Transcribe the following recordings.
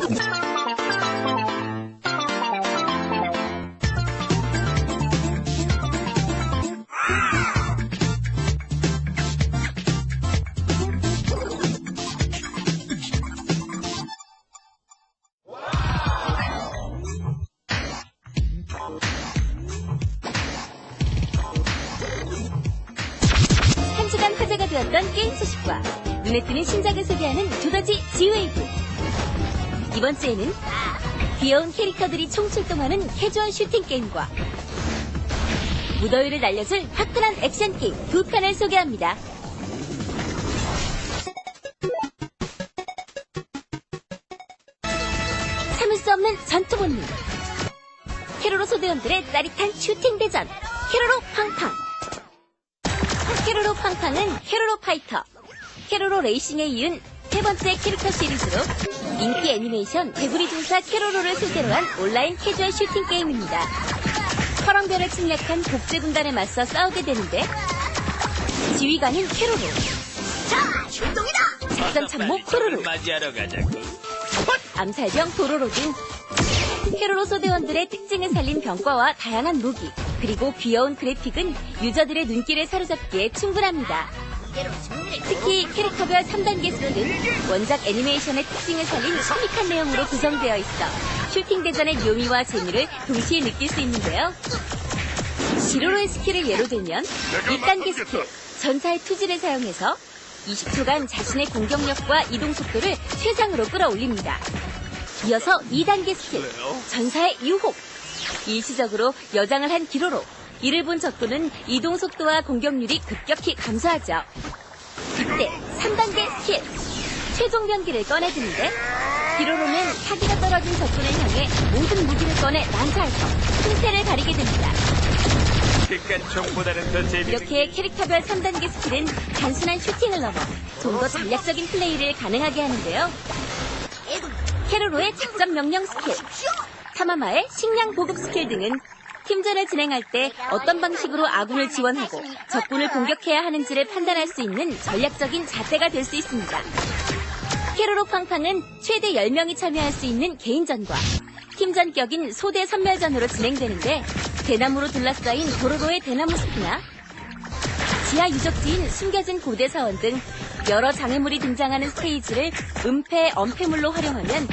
한 주간 화제가 되었던 게임 소식과 눈에 띄는 신작을 소개하는 두더지 G웨이브. 이번 주에는 귀여운 캐릭터들이 총출동하는 캐주얼 슈팅 게임과 무더위를 날려줄 화끈한 액션 게임 두 편을 소개합니다. 참을 수 없는 전투 본능. 캐로로 소대원들의 짜릿한 슈팅 대전. 캐로로 팡팡. 캐로로 팡팡은 캐로로 파이터, 캐로로 레이싱에 이은 세 번째 캐릭터 시리즈로 인기 애니메이션 개구리 중사 캐로로를 소재로 한 온라인 캐주얼 슈팅 게임입니다. 서렁별을 침략한 복제 군단에 맞서 싸우게 되는데 지휘관인 캐로로, 자, 출동이다! 작전 참모 쿠루루, 맞이하러 가자고. 암살병 도로로 등 캐로로 소대원들의 특징을 살린 병과와 다양한 무기, 그리고 귀여운 그래픽은 유저들의 눈길을 사로잡기에 충분합니다. 특히 캐릭터별 3단계 스킬은 원작 애니메이션의 특징을 살린 코믹한 내용으로 구성되어 있어 슈팅 대전의 묘미와 재미를 동시에 느낄 수 있는데요. 지로로의 스킬을 예로 들면 1단계 스킬, 전사의 투지를 사용해서 20초간 자신의 공격력과 이동 속도를 최상으로 끌어올립니다. 이어서 2단계 스킬, 전사의 유혹. 일시적으로 여장을 한 기로로 이를 본 적군은 이동 속도와 공격률이 급격히 감소하죠. 그때 3단계 스킬, 최종 병기를 꺼내드는데 기로로는 사기가 떨어진 적군을 향해 모든 무기를 꺼내 난사해서 승패를 가리게 됩니다. 그깟 총보다는 더 재밌는 이렇게 캐릭터별 3단계 스킬은 단순한 슈팅을 넘어 좀 더 전략적인 플레이를 가능하게 하는데요. 캐로로의 작전 명령 스킬, 타마마의 식량 보급 스킬 등은 팀전을 진행할 때 어떤 방식으로 아군을 지원하고 적군을 공격해야 하는지를 판단할 수 있는 전략적인 잣대가 될 수 있습니다. 캐로로 팡팡은 최대 10명이 참여할 수 있는 개인전과 팀전 격인 소대 선멸전으로 진행되는데 대나무로 둘러싸인 도로로의 대나무 숲이나 지하 유적지인 숨겨진 고대 사원 등 여러 장애물이 등장하는 스테이지를 은폐, 엄폐물로 활용하면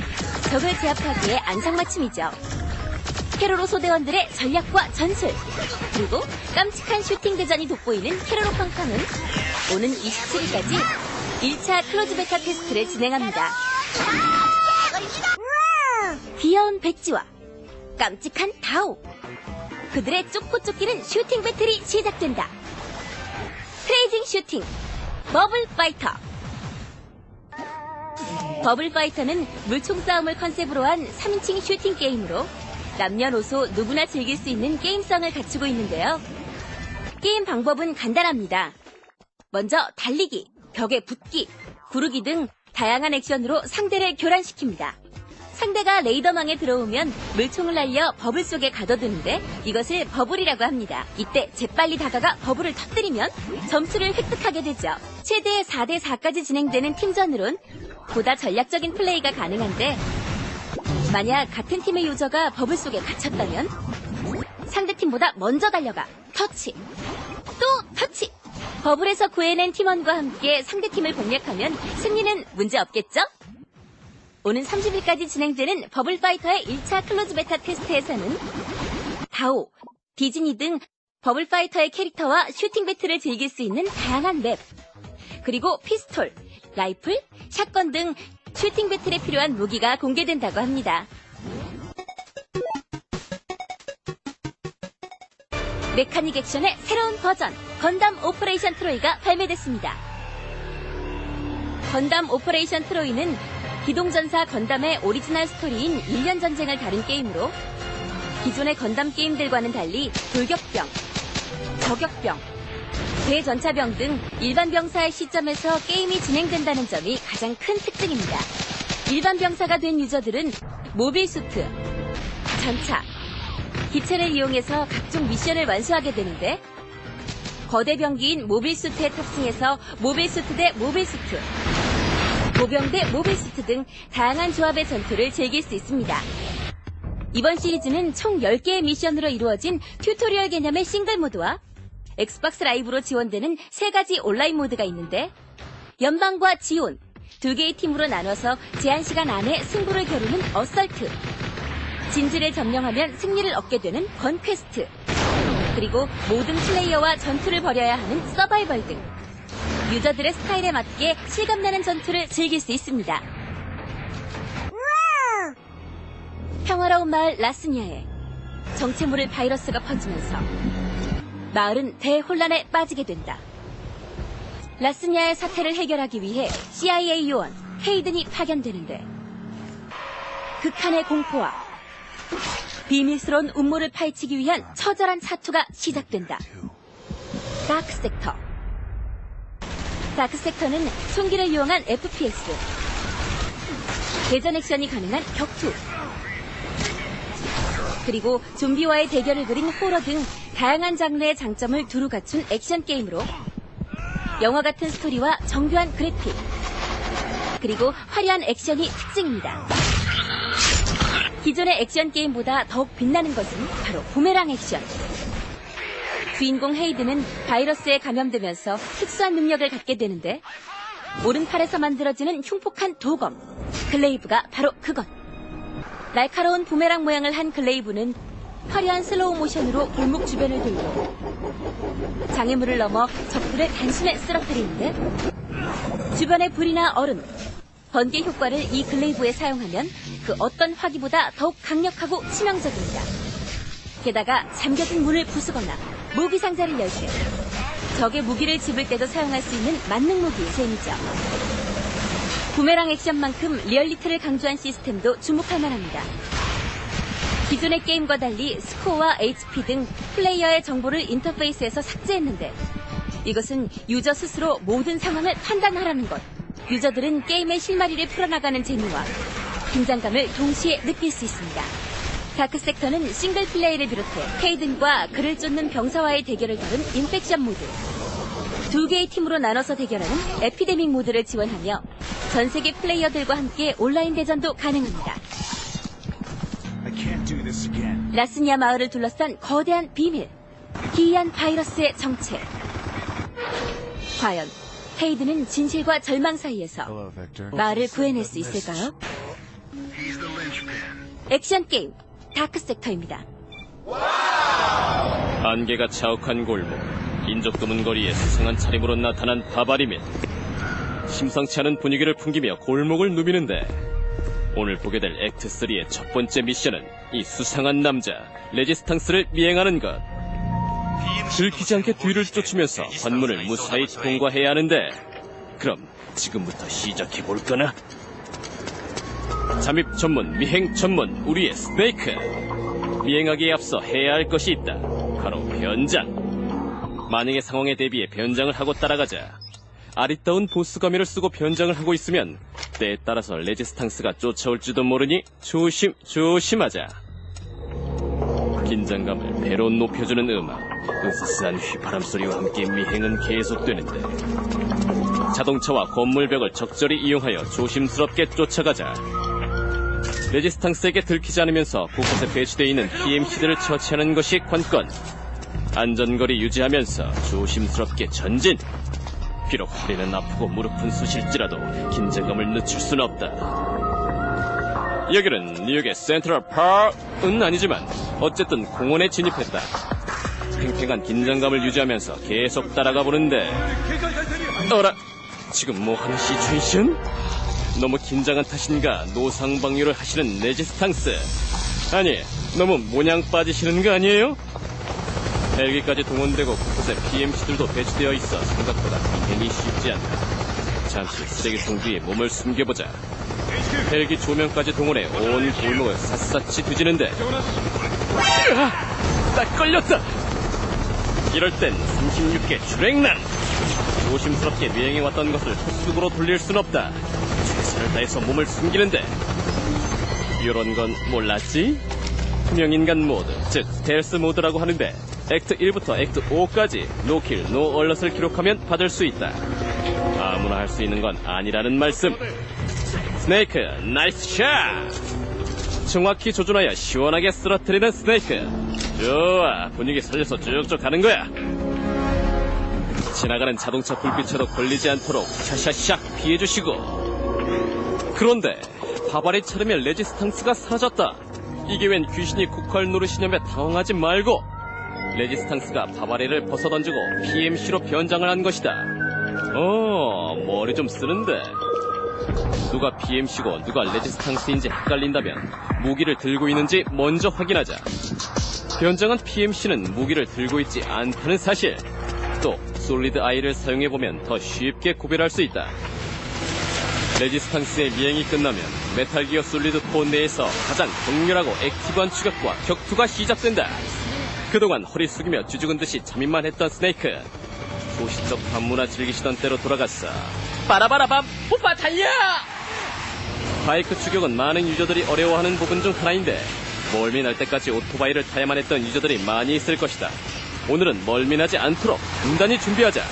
적을 제압하기에 안성맞춤이죠. 캐로로 소대원들의 전략과 전술, 그리고 깜찍한 슈팅 대전이 돋보이는 캐로로 팡팡은 오는 27일까지 1차 클로즈 베타 테스트를 진행합니다. 귀여운 백지와 깜찍한 다오, 그들의 쫓고 쫓기는 슈팅 배틀이 시작된다. 크레이징 슈팅, 버블 파이터. 버블 파이터는 물총 싸움을 컨셉으로 한 3인칭 슈팅 게임으로 남녀노소 누구나 즐길 수 있는 게임성을 갖추고 있는데요. 게임 방법은 간단합니다. 먼저 달리기, 벽에 붙기, 구르기 등 다양한 액션으로 상대를 교란시킵니다. 상대가 레이더망에 들어오면 물총을 날려 버블 속에 가둬두는데 이것을 버블이라고 합니다. 이때 재빨리 다가가 버블을 터뜨리면 점수를 획득하게 되죠. 최대 4대4까지 진행되는 팀전으론 보다 전략적인 플레이가 가능한데 만약 같은 팀의 유저가 버블 속에 갇혔다면 상대팀보다 먼저 달려가 터치, 또 터치! 버블에서 구해낸 팀원과 함께 상대팀을 공략하면 승리는 문제없겠죠? 오는 30일까지 진행되는 버블 파이터의 1차 클로즈 베타 테스트에서는 다오, 디즈니 등 버블 파이터의 캐릭터와 슈팅 배틀을 즐길 수 있는 다양한 맵, 그리고 피스톨, 라이플, 샷건 등 슈팅 배틀에 필요한 무기가 공개된다고 합니다. 메카닉 액션의 새로운 버전, 건담 오퍼레이션 트로이가 발매됐습니다. 건담 오퍼레이션 트로이는 기동전사 건담의 오리지널 스토리인 1년 전쟁을 다룬 게임으로 기존의 건담 게임들과는 달리 돌격병, 저격병, 대전차병 등 일반 병사의 시점에서 게임이 진행된다는 점이 가장 큰 특징입니다. 일반 병사가 된 유저들은 모빌 수트, 전차, 기체를 이용해서 각종 미션을 완수하게 되는데 거대 병기인 모빌 수트에 탑승해서 모빌 수트 대 모빌 수트, 모병 대 모빌스트 등 다양한 조합의 전투를 즐길 수 있습니다. 이번 시리즈는 총 10개의 미션으로 이루어진 튜토리얼 개념의 싱글 모드와 엑스박스 라이브로 지원되는 3가지 온라인 모드가 있는데, 연방과 지온, 2개의 팀으로 나눠서 제한시간 안에 승부를 겨루는 어설트, 진지를 점령하면 승리를 얻게 되는 건퀘스트, 그리고 모든 플레이어와 전투를 벌여야 하는 서바이벌 등 유저들의 스타일에 맞게 실감나는 전투를 즐길 수 있습니다. 평화로운 마을 라스니아에 정체모를 바이러스가 퍼지면서 마을은 대혼란에 빠지게 된다. 라스니아의 사태를 해결하기 위해 CIA 요원 헤이든이 파견되는데, 극한의 공포와 비밀스러운 음모를 파헤치기 위한 처절한 사투가 시작된다. 다크섹터. 다크섹터는 총기를 이용한 FPS, 대전 액션이 가능한 격투, 그리고 좀비와의 대결을 그린 호러 등 다양한 장르의 장점을 두루 갖춘 액션 게임으로 영화 같은 스토리와 정교한 그래픽, 그리고 화려한 액션이 특징입니다. 기존의 액션 게임보다 더욱 빛나는 것은 바로 부메랑 액션. 주인공 헤이드는 바이러스에 감염되면서 특수한 능력을 갖게 되는데, 오른팔에서 만들어지는 흉폭한 도검, 글레이브가 바로 그것. 날카로운 부메랑 모양을 한 글레이브는 화려한 슬로우 모션으로 골목 주변을 돌고 장애물을 넘어 적들을 단숨에 쓰러뜨리는데, 주변의 불이나 얼음, 번개 효과를 이 글레이브에 사용하면 그 어떤 화기보다 더욱 강력하고 치명적입니다. 게다가 잠겨진 문을 부수거나 무기 상자를 열 때, 적의 무기를 집을 때도 사용할 수 있는 만능 무기 셈이죠. 부메랑 액션만큼 리얼리티를 강조한 시스템도 주목할 만합니다. 기존의 게임과 달리 스코어와 HP 등 플레이어의 정보를 인터페이스에서 삭제했는데, 이것은 유저 스스로 모든 상황을 판단하라는 것. 유저들은 게임의 실마리를 풀어나가는 재미와 긴장감을 동시에 느낄 수 있습니다. 다크섹터는 싱글 플레이를 비롯해 헤이든과 그를 쫓는 병사와의 대결을 다룬 인펙션 모드, 2개의 팀으로 나눠서 대결하는 에피데믹 모드를 지원하며 전세계 플레이어들과 함께 온라인 대전도 가능합니다. 라스니아 마을을 둘러싼 거대한 비밀, 기이한 바이러스의 정체. 과연 헤이든은 진실과 절망 사이에서 마을을 구해낼 수 있을까요? 액션 게임 다크섹터입니다. 안개가 자욱한 골목, 인적 드문 거리에 수상한 차림으로 나타난 바바리맨. 심상치 않은 분위기를 풍기며 골목을 누비는데, 오늘 보게 될 액트 3의 첫 번째 미션은 이 수상한 남자 레지스탕스를 미행하는 것. 들키지 않게 뒤를 쫓으면서 관문을 무사히 통과해야 하는데, 그럼 지금부터 시작해볼까나? 잠입 전문, 미행 전문, 우리의 스네이크. 미행하기에 앞서 해야 할 것이 있다. 바로 변장. 만약의 상황에 대비해 변장을 하고 따라가자. 아리따운 보스 가면을 쓰고 변장을 하고 있으면 때에 따라서 레지스탕스가 쫓아올지도 모르니 조심하자. 긴장감을 배로 높여주는 음악, 으스스한 휘파람 소리와 함께 미행은 계속되는데, 자동차와 건물벽을 적절히 이용하여 조심스럽게 쫓아가자. 레지스탕스에게 들키지 않으면서 곳곳에 배치되어 있는 PMC들을 처치하는 것이 관건. 안전거리 유지하면서 조심스럽게 전진. 비록 허리는 아프고 무릎은 쑤실지라도 긴장감을 늦출 순 없다. 여기는 뉴욕의 센트럴 파크는 아니지만 어쨌든 공원에 진입했다. 팽팽한 긴장감을 유지하면서 계속 따라가 보는데, 어라, 지금 뭐하는 시츄에이션? 너무 긴장한 탓인가 노상방뇨를 하시는 레지스탕스. 아니, 너무 모냥 빠지시는 거 아니에요? 헬기까지 동원되고 곳곳에 PMC들도 배치되어 있어 생각보다 미행이 쉽지 않다. 잠시 쓰레기통 뒤에 몸을 숨겨보자. 헬기 조명까지 동원해 온 골목을 샅샅이 뒤지는데, 딱 걸렸다! 이럴 땐 36개 출행난! 조심스럽게 미행해왔던 것을 헛수고로 돌릴 순 없다. 최선을 다해서 몸을 숨기는데, 이런 건 몰랐지? 투명인간 모드, 즉 스텔스 모드라고 하는데, 액트 1부터 액트 5까지 노킬, 노얼럿을 기록하면 받을 수 있다. 아무나 할 수 있는 건 아니라는 말씀. 스네이크, 나이스 샷! 정확히 조준하여 시원하게 쓰러뜨리는 스네이크. 좋아, 분위기 살려서 쭉쭉 가는 거야. 지나가는 자동차 불빛에도 걸리지 않도록 샤샤샥 피해주시고. 그런데 바바리 차르면 레지스탕스가 사라졌다. 이게 웬 귀신이 국활 누르시냐며 당황하지 말고, 레지스탕스가 바바리를 벗어던지고 PMC로 변장을 한 것이다. 머리 좀 쓰는데. 누가 PMC고 누가 레지스탕스인지 헷갈린다면 무기를 들고 있는지 먼저 확인하자. 변장한 PMC는 무기를 들고 있지 않다는 사실. 또 솔리드 아이를 사용해보면 더 쉽게 구별할 수 있다. 레지스탕스의 미행이 끝나면 메탈기어 솔리드 코어 내에서 가장 격렬하고 액티브한 추격과 격투가 시작된다. 그동안 허리 숙이며 쥐죽은 듯이 잠입만 했던 스네이크. 소시적 관문화 즐기시던 때로 돌아갔어. 빠라바라밤 오빠 달려! 바이크 추격은 많은 유저들이 어려워하는 부분 중 하나인데, 멀미 날 때까지 오토바이를 타야만 했던 유저들이 많이 있을 것이다. 오늘은 멀미나지 않도록 단단히 준비하자.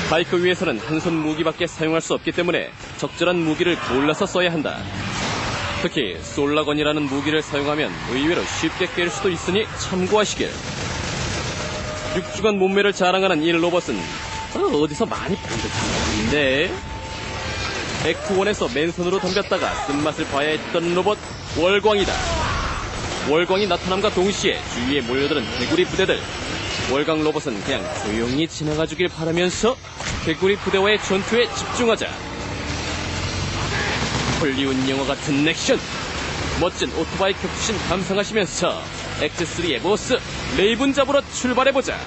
바이크 위에서는 한 손 무기밖에 사용할 수 없기 때문에 적절한 무기를 골라서 써야 한다. 특히 솔라건이라는 무기를 사용하면 의외로 쉽게 깰 수도 있으니 참고하시길. 6주간 몸매를 자랑하는 이 로봇은 어디서 많이 본 듯한 건데, 액트1에서 맨손으로 덤볐다가 쓴맛을 봐야 했던 로봇 월광이다. 월광이 나타남과 동시에 주위에 몰려드는 개구리 부대들. 월광 로봇은 그냥 조용히 지나가주길 바라면서 개구리 부대와의 전투에 집중하자. 헐리우드 영화 같은 액션, 멋진 오토바이 격투신 감상하시면서 액트3의 보스 레이븐 잡으러 출발해보자.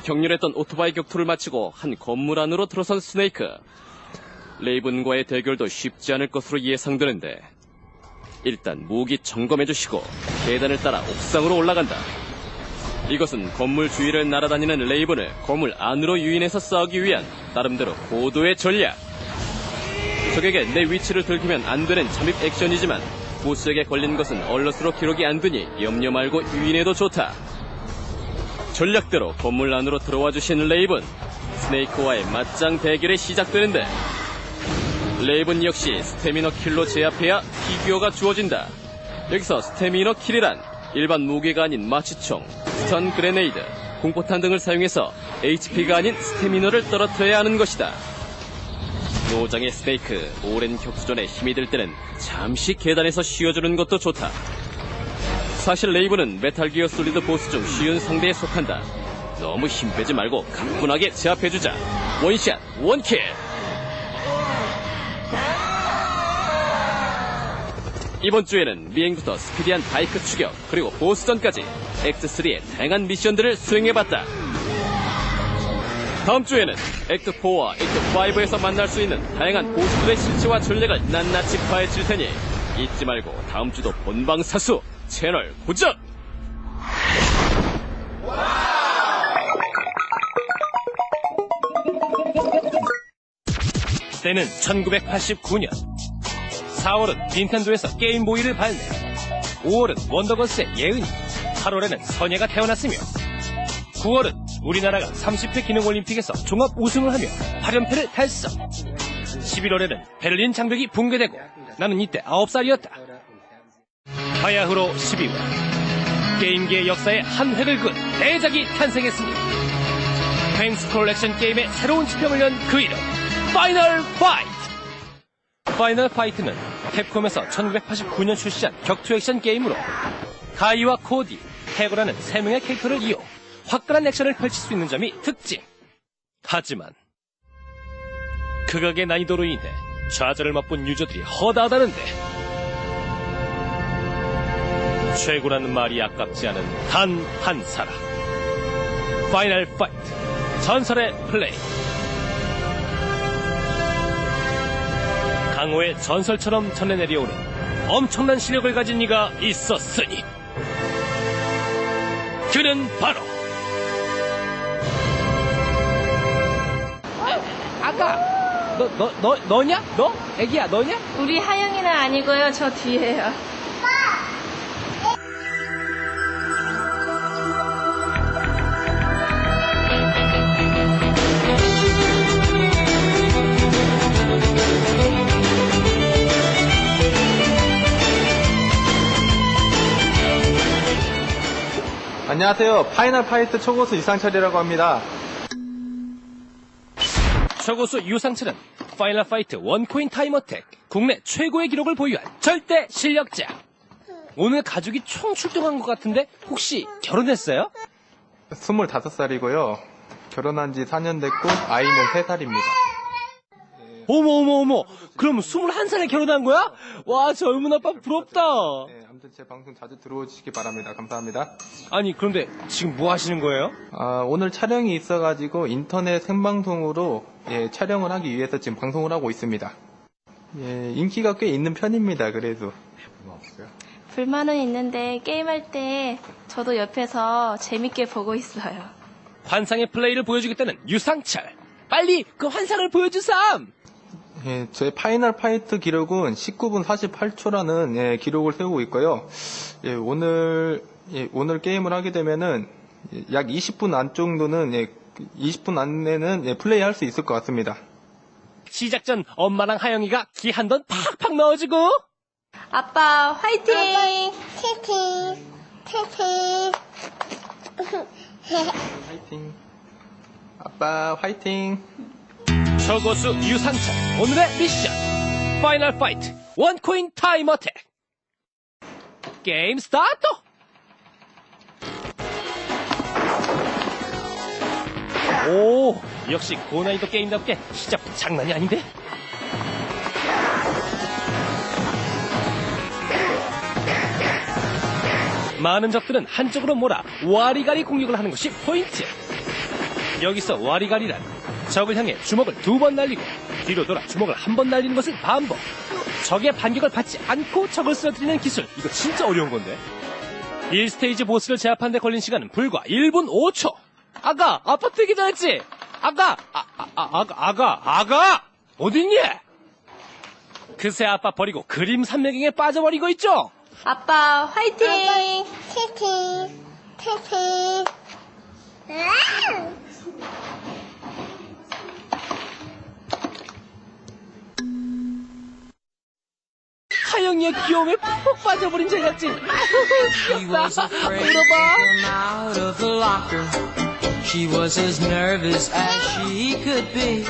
격렬했던 오토바이 격투를 마치고 한 건물 안으로 들어선 스네이크. 레이븐과의 대결도 쉽지 않을 것으로 예상되는데, 일단 무기 점검해주시고 계단을 따라 옥상으로 올라간다. 이것은 건물 주위를 날아다니는 레이븐을 건물 안으로 유인해서 싸우기 위한 나름대로 고도의 전략. 적에게 내 위치를 들키면 안 되는 잠입 액션이지만 보스에게 걸린 것은 얼럿으로 기록이 안 되니 염려 말고 유인해도 좋다. 전략대로 건물 안으로 들어와 주신 레이븐. 스네이크와의 맞짱 대결이 시작되는데, 레이븐 역시 스태미너 킬로 제압해야 피규어가 주어진다. 여기서 스태미너 킬이란 일반 무기가 아닌 마취총, 스턴 그레네이드, 공포탄 등을 사용해서 HP가 아닌 스태미너를 떨어뜨려야 하는 것이다. 노장의 스네이크, 오랜 격투전에 힘이 들 때는 잠시 계단에서 쉬어주는 것도 좋다. 사실 레이븐은 메탈기어 솔리드 보스 중 쉬운 상대에 속한다. 너무 힘 빼지 말고 가뿐하게 제압해주자. 원샷, 원킬! 이번 주에는 미행부터 스피디한 바이크 추격, 그리고 보스전까지 액트3의 다양한 미션들을 수행해봤다. 다음 주에는 액트4와 액트5에서 만날 수 있는 다양한 보스들의 실체와 전략을 낱낱이 파헤칠 테니 잊지 말고 다음 주도 본방사수 채널 고정! 때는 1989년. 4월은 닌텐도에서 게임보이를 발매, 5월은 원더걸스의 예은이, 8월에는 선예가 태어났으며, 9월은 우리나라가 30회 기능올림픽에서 종합 우승을 하며 8연패를 달성. 11월에는 베를린 장벽이 붕괴되고 나는 이때 9살이었다. 바야흐로 12월, 게임계의 역사에 한 획을 그은 대작이 탄생했으니 펜스 컬렉션 게임의 새로운 지평을 연 그 이름, 파이널 파이트! 파이널 파이트는 캡콤에서 1989년 출시한 격투 액션 게임으로 가이와 코디, 태거라는 3명의 캐릭터를 이용 화끈한 액션을 펼칠 수 있는 점이 특징. 하지만 극악의 난이도로 인해 좌절을 맛본 유저들이 허다하다는데, 최고라는 말이 아깝지 않은 단 한 사람. 파이널 파이트, 전설의 플레이. 강호의 전설처럼 전해내려오는 엄청난 실력을 가진 이가 있었으니 그는 바로 아까 너냐? 너? 애기야 너냐? 우리 하영이는 아니고요. 저 뒤에요. 안녕하세요. 파이널 파이트 초고수 이상철이라고 합니다. 초고수 유상철은 파이널 파이트 원코인 타임 어택 국내 최고의 기록을 보유한 절대 실력자. 오늘 가족이 총 출동한 것 같은데 혹시 결혼했어요? 25살이고요. 결혼한 지 4년 됐고 아이는 3살입니다. 어머. 그럼 21살에 결혼한 거야? 와, 젊은 아빠 부럽다. 네, 아무튼 제 방송 자주 들어오시기 바랍니다. 감사합니다. 아니, 그런데 지금 뭐 하시는 거예요? 오늘 촬영이 있어가지고 인터넷 생방송으로 촬영을 하기 위해서 지금 방송을 하고 있습니다. 인기가 꽤 있는 편입니다. 그래서 불만은 있는데 게임할 때 저도 옆에서 재밌게 보고 있어요. 환상의 플레이를 보여주겠다는 유상철. 빨리 그 환상을 보여주삼! 제 파이널 파이트 기록은 19분 48초라는 기록을 세우고 있고요. 오늘 게임을 하게 되면은 약 20분 안 정도는 20분 안에는 플레이할 수 있을 것 같습니다. 시작 전 엄마랑 하영이가 기 한 번 팍팍 넣어주고. 아빠 화이팅! 화이팅. 아빠 화이팅. 초고수 유상철 오늘의 미션 파이널 파이트 원코인 타임 어택. 게임 스타트. 오, 역시 고난이도 게임답게 시작부터 장난이 아닌데. 많은 적들은 한쪽으로 몰아 와리가리 공격을 하는 것이 포인트. 여기서 와리가리란 적을 향해 주먹을 2번 날리고 뒤로 돌아 주먹을 1번 날리는 것을 반복. 적의 반격을 받지 않고 적을 쓰러뜨리는 기술. 이거 진짜 어려운 건데. 1스테이지 보스를 제압하는 데 걸린 시간은 불과 1분 5초. 아가, 아파트 얘기 잘했지? 아가! 어딨니? 그새 아빠 버리고 그림 산매경에 빠져버리고 있죠? 아빠 화이팅! 하영이의 귀여움에 푹 빠져버린 제작진. 귀엽다. 물어봐. Out of the locker, she was as nervous as she could be.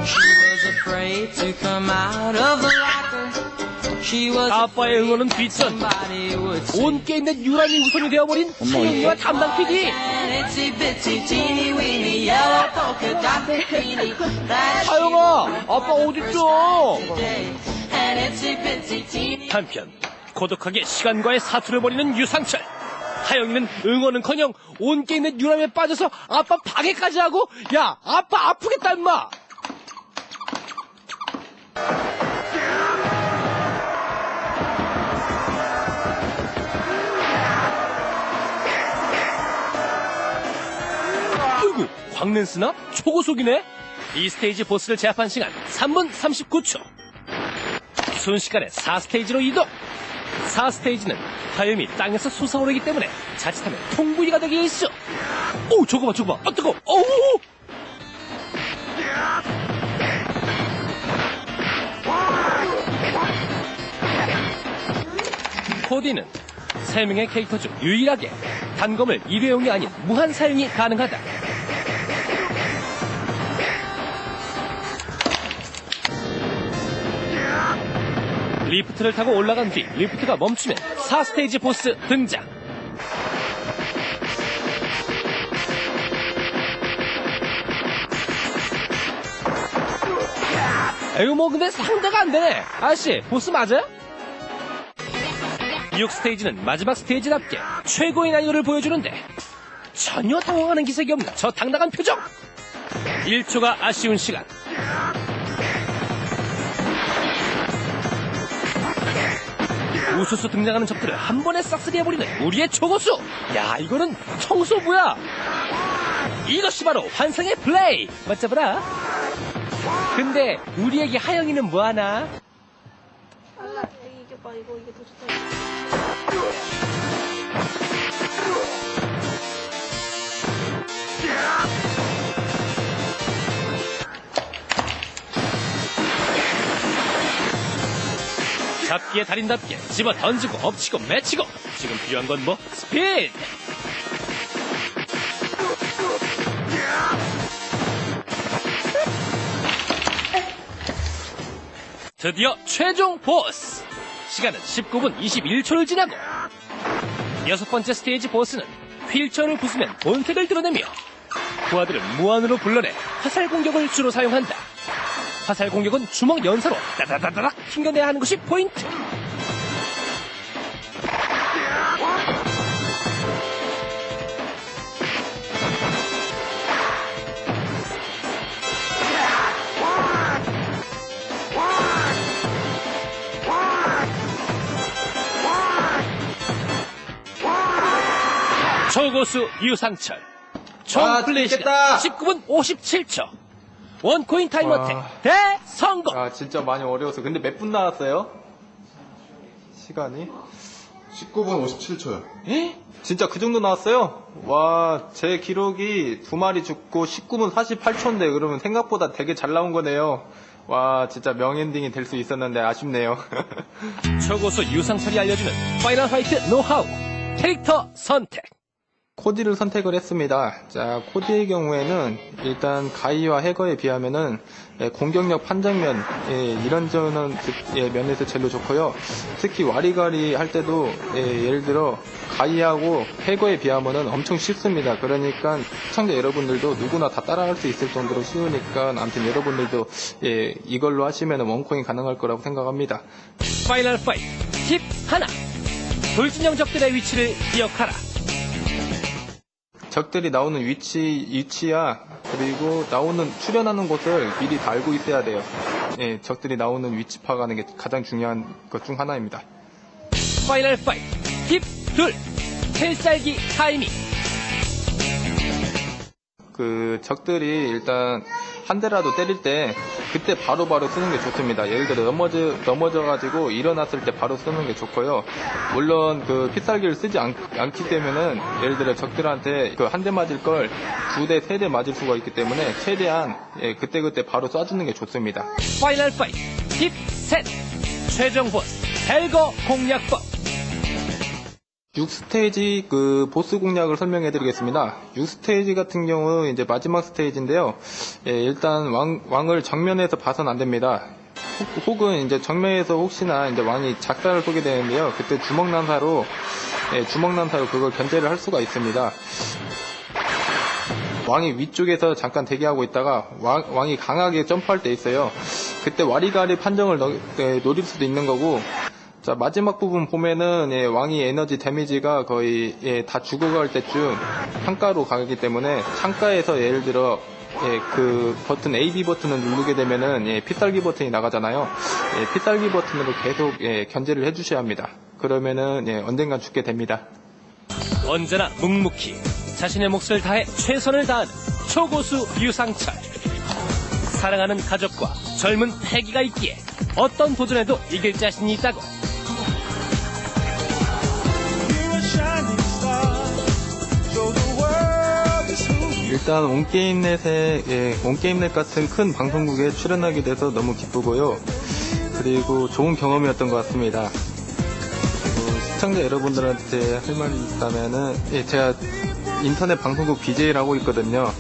She was afraid to come out of the locker. She was 아빠의 응원은 뒷전. somebody would see. 온 게임 내 유란이 우선이 되어버린 하영이와 담당 PD. And itsy bitsy teeny weeny yellow polka dot bikini. That 하영아, 아빠 어딨어? day. And itsy bitsy teeny. 한편 고독하게 시간과의 사투를 벌이는 유상철. 하영이는 응원은커녕 온 게임 내 유람에 빠져서 아빠 방해까지 하고. 야, 아빠 아프겠다 임마. 어이구, 광랜스나 초고속이네. 이 스테이지 보스를 제압한 시간 3분 39초. 순식간에 4스테이지로 이동. 4스테이지는 화염이 땅에서 솟아오르기 때문에 자칫하면 통구이가 되게 있어. 오, 저거 봐. 아, 뜨거워. 어우. 코디는 3명의 캐릭터 중 유일하게 단검을 일회용이 아닌 무한 사용이 가능하다. 리프트를 타고 올라간 뒤 리프트가 멈추면 4스테이지 보스 등장. 에휴, 뭐 근데 상대가 안 되네. 아저씨, 보스 맞아요? 6스테이지는 마지막 스테이지답게 최고의 난이도를 보여주는데 전혀 당황하는 기색이 없는 저 당당한 표정. 1초가 아쉬운 시간. 우수수 등장하는 적들을 한 번에 싹쓸이 해버리는 우리의 초고수. 야, 이거는 청소부야. 이것이 바로 환상의 플레이. 맞잡아라. 근데 우리에게 하영이는 뭐하나? 이게 봐, 이게 더 좋다. 잡기의 달인답게 집어 던지고 엎치고 맺히고. 지금 필요한 건 뭐? 스피드. 드디어 최종 보스. 시간은 19분 21초를 지나고 6번째 스테이지 보스는 휠체어를 부수면 본색을 드러내며 부하들을 무한으로 불러내 화살 공격을 주로 사용한다. 화살 공격은 주먹 연사로 따다다다닥 튕겨내야 하는 것이 포인트. 초고수 유상철. 총 플레이 시간 19분 57초. 원코인 타임어택 대성공. 아 진짜 많이 어려워서. 근데 몇 분 나왔어요? 시간이? 19분 57초요. 에? 진짜 그 정도 나왔어요? 와, 제 기록이 2마리 죽고 19분 48초인데 그러면 생각보다 되게 잘 나온 거네요. 와, 진짜 명엔딩이 될 수 있었는데 아쉽네요. 초고수 유상철이 알려주는 파이널 파이트 노하우. 캐릭터 선택. 코디를 선택을 했습니다. 자, 코디의 경우에는 일단 가이와 해거에 비하면은 공격력 판정면 이런 저는 면에서 제일 좋고요. 특히 와리가리 할 때도 예를 들어 가이하고 해거에 비하면은 엄청 쉽습니다. 그러니까 시청자 여러분들도 누구나 다 따라할 수 있을 정도로 쉬우니까 아무튼 여러분들도 이걸로 하시면 원코인 가능할 거라고 생각합니다. 파이널 파이트 팁 하나. 돌진형 적들의 위치를 기억하라. 적들이 나오는 위치야 그리고 출현하는 곳을 미리 다 알고 있어야 돼요. 예, 적들이 나오는 위치 파악하는 게 가장 중요한 것 중 하나입니다. 파이널 파이트 팁 둘. 필살기 타이밍. 그 적들이 일단 한 대라도 때릴 때 그때 바로바로 쓰는 게 좋습니다. 예를 들어 넘어져가지고 일어났을 때 바로 쓰는 게 좋고요. 물론 그 필살기를 쓰지 않기 때문에는 예를 들어 적들한테 그 한 대 맞을 걸 2대, 3대 맞을 수가 있기 때문에 최대한 그때그때 바로 쏴주는 게 좋습니다. 파이널 파이트 팁 셋. 최종 보스 벨거 공략법. 6스테이지 그 보스 공략을 설명해 드리겠습니다. 6스테이지 같은 경우 이제 마지막 스테이지인데요. 일단 왕을 정면에서 봐선 안 됩니다. 혹은 이제 정면에서 혹시나 이제 왕이 작살을 쏘게 되는데요. 그때 주먹난사로 그걸 견제를 할 수가 있습니다. 왕이 위쪽에서 잠깐 대기하고 있다가 왕이 강하게 점프할 때 있어요. 그때 와리가리 판정을 노릴 수도 있는 거고. 자, 마지막 부분 보면은 왕이 에너지 데미지가 거의 다 죽어갈 때쯤 창가로 가기 때문에 창가에서 예를 들어 그 버튼 AB 버튼을 누르게 되면은 필살기 버튼이 나가잖아요. 필살기 버튼으로 계속 견제를 해주셔야 합니다. 그러면은 언젠간 죽게 됩니다. 언제나 묵묵히 자신의 몫을 다해 최선을 다하는 초고수 유상철. 사랑하는 가족과 젊은 패기가 있기에 어떤 도전에도 이길 자신이 있다고. 일단 온게임넷 같은 큰 방송국에 출연하게 돼서 너무 기쁘고요. 그리고 좋은 경험이었던 것 같습니다. 그리고 시청자 여러분들한테 할 말이 있다면은 제가 인터넷 방송국 BJ를 하고 있거든요.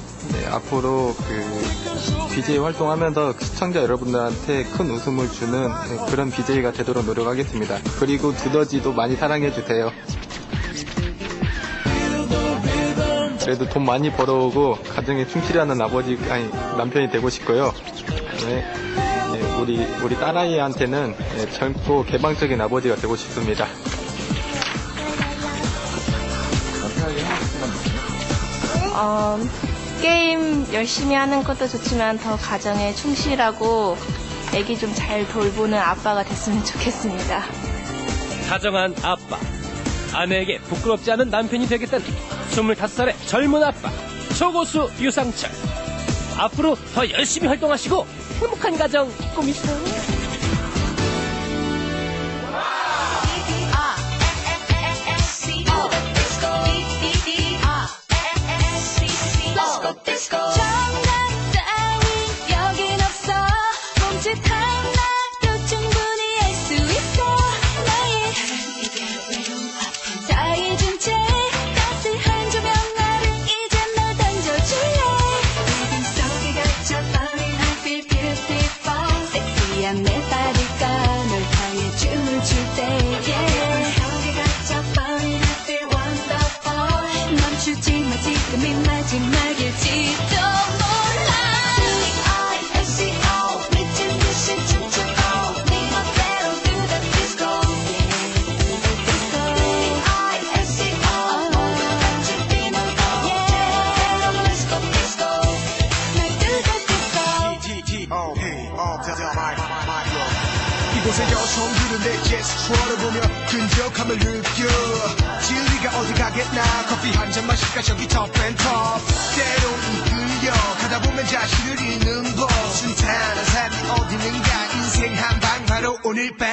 앞으로 그 BJ 활동하면서 시청자 여러분들한테 큰 웃음을 주는 그런 BJ가 되도록 노력하겠습니다. 그리고 두더지도 많이 사랑해주세요. 그래도 돈 많이 벌어오고 가정에 충실하는 남편이 되고 싶고요. 우리 딸아이한테는 젊고 개방적인 아버지가 되고 싶습니다. 게임 열심히 하는 것도 좋지만 더 가정에 충실하고 애기 좀 잘 돌보는 아빠가 됐으면 좋겠습니다. 다정한 아빠. 아내에게 부끄럽지 않은 남편이 되겠다는 25살의 젊은 아빠 초고수 유상철. 앞으로 더 열심히 활동하시고 행복한 가정 꾸미세요. I 내 제스처를 보며 끈적함을 느껴 진리가 어디 가겠나 커피 한 잔 마실까 저기 톱앤톱 때론 이끌려 가다 보면 자신을 잃는 법 순탄한 삶이 어디는가 인생 한방 바로 오늘 밤